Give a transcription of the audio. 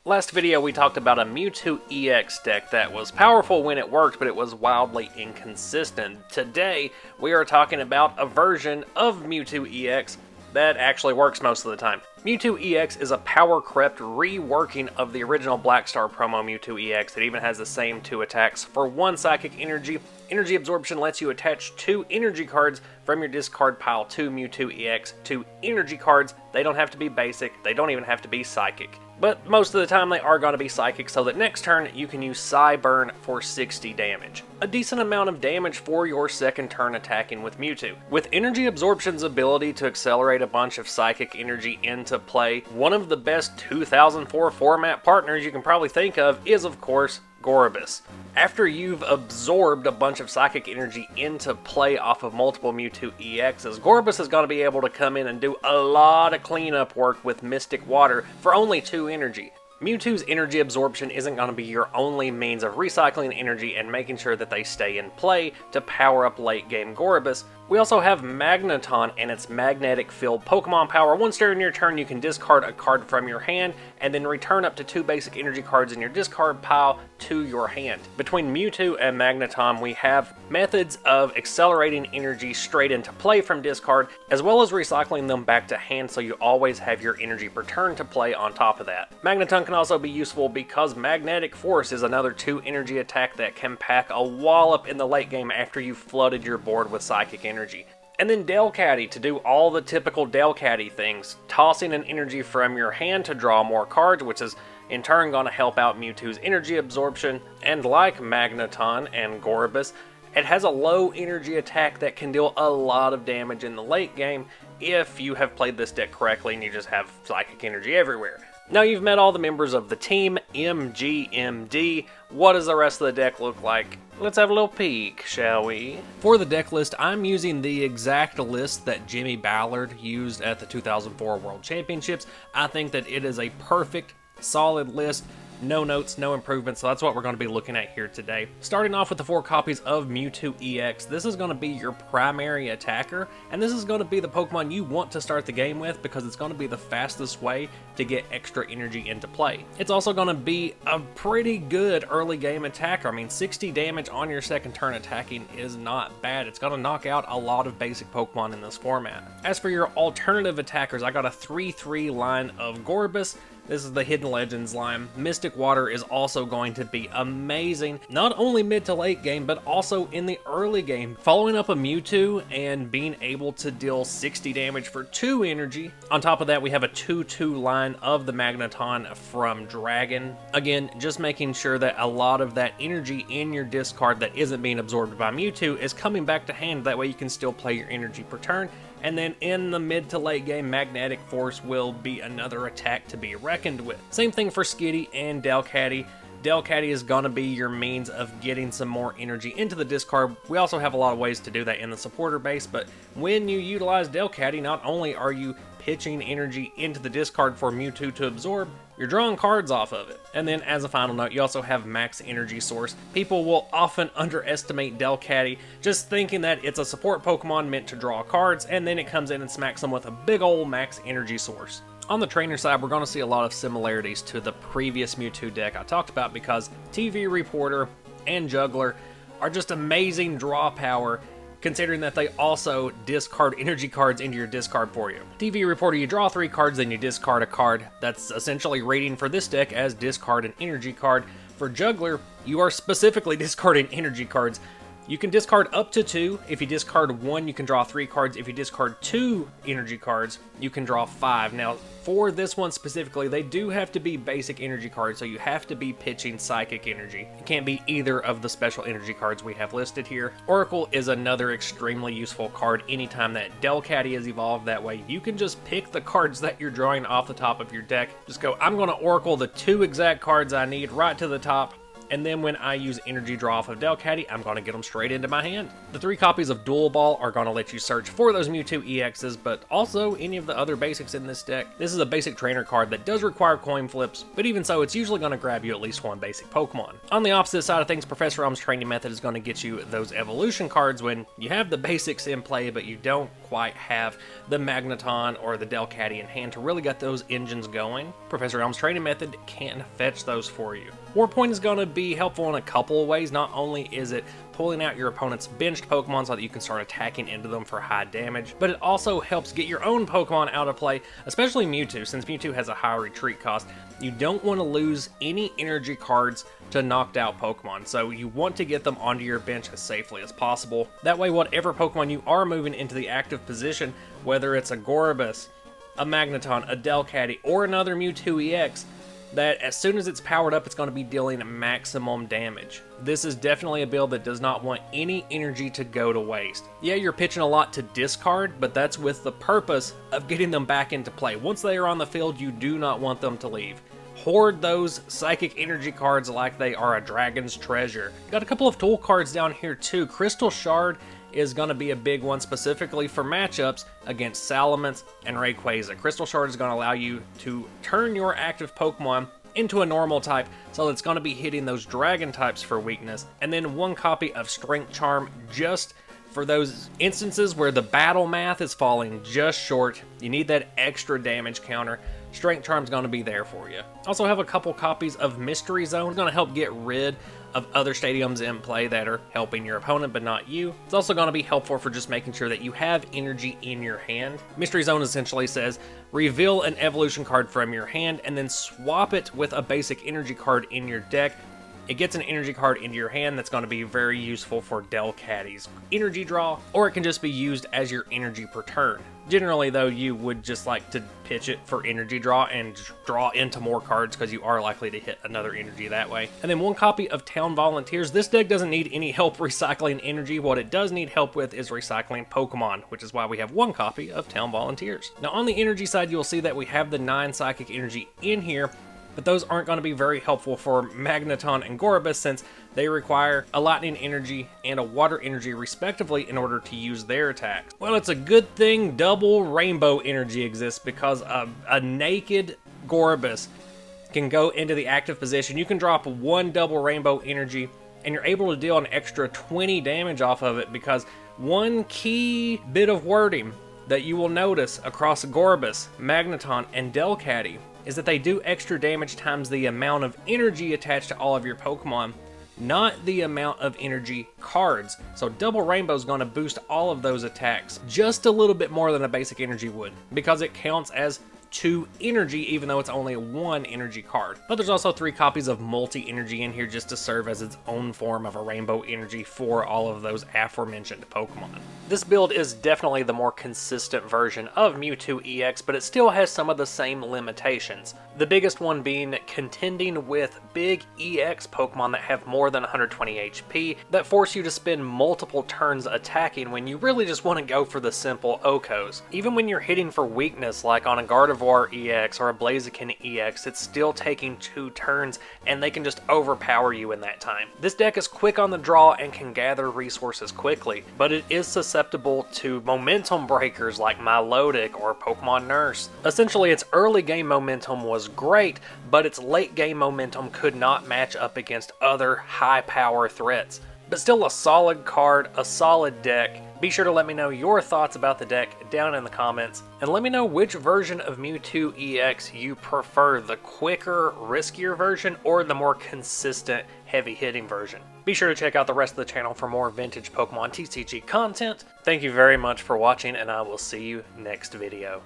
Last video we talked about a Mewtwo EX deck that was powerful when it worked, but it was wildly inconsistent. Today we are talking about a version of Mewtwo EX that actually works most of the time. Mewtwo EX is a power-crept reworking of the original Black Star promo Mewtwo EX. It even has the same 2 attacks for 1 Psychic Energy. Energy Absorption lets you attach 2 energy cards from your discard pile to Mewtwo EX to energy cards. They don't have to be basic, they don't even have to be psychic. But most of the time they are going to be psychic, so that next turn you can use Psy Burn for 60 damage. A decent amount of damage for your second turn attacking with Mewtwo. With Energy Absorption's ability to accelerate a bunch of psychic energy into play, one of the best 2004 format partners you can probably think of is, of course, Gorebyss. After you've absorbed a bunch of psychic energy into play off of multiple Mewtwo EXs, Gorebyss is going to be able to come in and do a lot of cleanup work with Mystic Water for only 2 energy. Mewtwo's energy absorption isn't going to be your only means of recycling energy and making sure that they stay in play to power up late game Gorebyss. We also have Magneton and its magnetic field Pokemon power. Once during your turn you can discard a card from your hand and then return up to 2 basic energy cards in your discard pile to your hand. Between Mewtwo and Magneton we have methods of accelerating energy straight into play from discard, as well as recycling them back to hand so you always have your energy return to play on top of that. Magneton can also be useful because Magnetic Force is another 2 energy attack that can pack a wallop in the late game after you've flooded your board with psychic energy. And then Delcatty to do all the typical Delcatty things, tossing an energy from your hand to draw more cards, which is in turn going to help out Mewtwo's energy absorption. And like Magneton and Gorebyss, it has a low energy attack that can deal a lot of damage in the late game if you have played this deck correctly and you just have psychic energy everywhere. Now you've met all the members of the team, MGMD. What does the rest of the deck look like? Let's have a little peek, shall we? For the deck list, I'm using the exact list that Jimmy Ballard used at the 2004 World Championships. I think that it is a perfect, solid list. No notes, no improvements, so that's what we're going to be looking at here today. Starting off with the 4 copies of Mewtwo EX, this is going to be your primary attacker, and this is going to be the Pokemon you want to start the game with because it's going to be the fastest way to get extra energy into play. It's also going to be a pretty good early game attacker. I mean, 60 damage on your second turn attacking is not bad. It's going to knock out a lot of basic Pokemon in this format. As for your alternative attackers, I got a 3-3 line of Gorebyss. This is the Hidden Legends line. Mystic Water is also going to be amazing, not only mid to late game, but also in the early game. Following up a Mewtwo and being able to deal 60 damage for 2 energy. On top of that, we have a 2-2 line of the Magneton from Dragon. Again, just making sure that a lot of that energy in your discard that isn't being absorbed by Mewtwo is coming back to hand. That way you can still play your energy per turn. And then in the mid to late game, Magnetic Force will be another attack to be reckoned with. Same thing for Skitty and Delcatty. Delcatty is going to be your means of getting some more energy into the discard. We also have a lot of ways to do that in the supporter base, but when you utilize Delcatty, not only are you pitching energy into the discard for Mewtwo to absorb, you're drawing cards off of it. And then as a final note, you also have Max Energy Source. People will often underestimate Delcatty, just thinking that it's a support Pokemon meant to draw cards, and then it comes in and smacks them with a big old Max Energy Source. On the trainer side, we're going to see a lot of similarities to the previous Mewtwo deck I talked about because TV Reporter and Juggler are just amazing draw power, considering that they also discard energy cards into your discard for you. TV Reporter, you draw 3 cards, then you discard a card. That's essentially rating for this deck as discard an energy card. For Juggler, you are specifically discarding energy cards. You can discard up to 2. If you discard 1, you can draw 3 cards. If you discard 2 energy cards, you can draw 5. Now, for this one specifically, they do have to be basic energy cards, so you have to be pitching psychic energy. It can't be either of the special energy cards we have listed here. Oracle is another extremely useful card anytime that Delcatty is evolved. That way, you can just pick the cards that you're drawing off the top of your deck. Just go, I'm going to Oracle the 2 exact cards I need right to the top. And then when I use energy draw off of Delcatty, I'm going to get them straight into my hand. The 3 copies of Dual Ball are going to let you search for those Mewtwo EXs, but also any of the other basics in this deck. This is a basic trainer card that does require coin flips, but even so, it's usually going to grab you at least 1 basic Pokemon. On the opposite side of things, Professor Elm's training method is going to get you those evolution cards when you have the basics in play, but you don't quite have the Magneton or the Delcatty in hand to really get those engines going, Professor Elm's training method can fetch those for you. Warp Point is going to be helpful in a couple of ways. Not only is it pulling out your opponent's benched Pokemon so that you can start attacking into them for high damage, but it also helps get your own Pokemon out of play, especially Mewtwo. Since Mewtwo has a high retreat cost, you don't want to lose any energy cards to knocked out Pokemon, so you want to get them onto your bench as safely as possible. That way, whatever Pokemon you are moving into the active position, whether it's a Gorebyss, a Magneton, a Delcatty, or another Mewtwo EX, that as soon as it's powered up, it's going to be dealing maximum damage. This is definitely a build that does not want any energy to go to waste. Yeah, you're pitching a lot to discard, but that's with the purpose of getting them back into play. Once they are on the field, you do not want them to leave. Hoard those psychic energy cards like they are a dragon's treasure. Got a couple of tool cards down here too. Crystal Shard is going to be a big one specifically for matchups against Salamence and Rayquaza. Crystal Shard is going to allow you to turn your active Pokemon into a normal type, so it's going to be hitting those dragon types for weakness. And then one copy of Strength Charm just for those instances where the battle math is falling just short. You need that extra damage counter. Strength Charm's going to be there for you. Also have a couple copies of Mystery Zone. It's going to help get rid of other stadiums in play that are helping your opponent but not you. It's also going to be helpful for just making sure that you have energy in your hand. Mystery Zone essentially says reveal an evolution card from your hand and then swap it with a basic energy card in your deck. It gets an energy card into your hand that's going to be very useful for Delcatty's energy draw, or it can just be used as your energy per turn. Generally though, you would just like to pitch it for energy draw and draw into more cards because you are likely to hit another energy that way. And then one copy of Town Volunteers. This deck doesn't need any help recycling energy. What it does need help with is recycling Pokemon, which is why we have one copy of Town Volunteers. Now on the energy side, you'll see that we have the 9 psychic energy in here, but those aren't going to be very helpful for Magneton and Gorebyss since they require a lightning energy and a water energy respectively in order to use their attacks. Well, it's a good thing double rainbow energy exists because a naked Gorebyss can go into the active position. You can drop one double rainbow energy and you're able to deal an extra 20 damage off of it, because one key bit of wording that you will notice across Gorebyss, Magneton, and Delcatty is that they do extra damage times the amount of energy attached to all of your Pokemon, not the amount of energy cards. So Double Rainbow is going to boost all of those attacks just a little bit more than a basic energy would, because it counts as 2 energy even though it's only 1 energy card. But there's also 3 copies of multi-energy in here just to serve as its own form of a rainbow energy for all of those aforementioned Pokemon. This build is definitely the more consistent version of Mewtwo EX, but it still has some of the same limitations. The biggest one being contending with big EX Pokemon that have more than 120 HP that force you to spend multiple turns attacking when you really just want to go for the simple OHKOs. Even when you're hitting for weakness like on a Gardevoir EX or a Blaziken EX, it's still taking 2 turns and they can just overpower you in that time. This deck is quick on the draw and can gather resources quickly, but it is susceptible to momentum breakers like Milotic or Pokemon Nurse. Essentially, its early game momentum was great, but its late game momentum could not match up against other high power threats. But still a solid card, a solid deck. Be sure to let me know your thoughts about the deck down in the comments, and let me know which version of Mewtwo EX you prefer, the quicker, riskier version or the more consistent, heavy-hitting version. Be sure to check out the rest of the channel for more vintage Pokemon TCG content. Thank you very much for watching, and I will see you next video.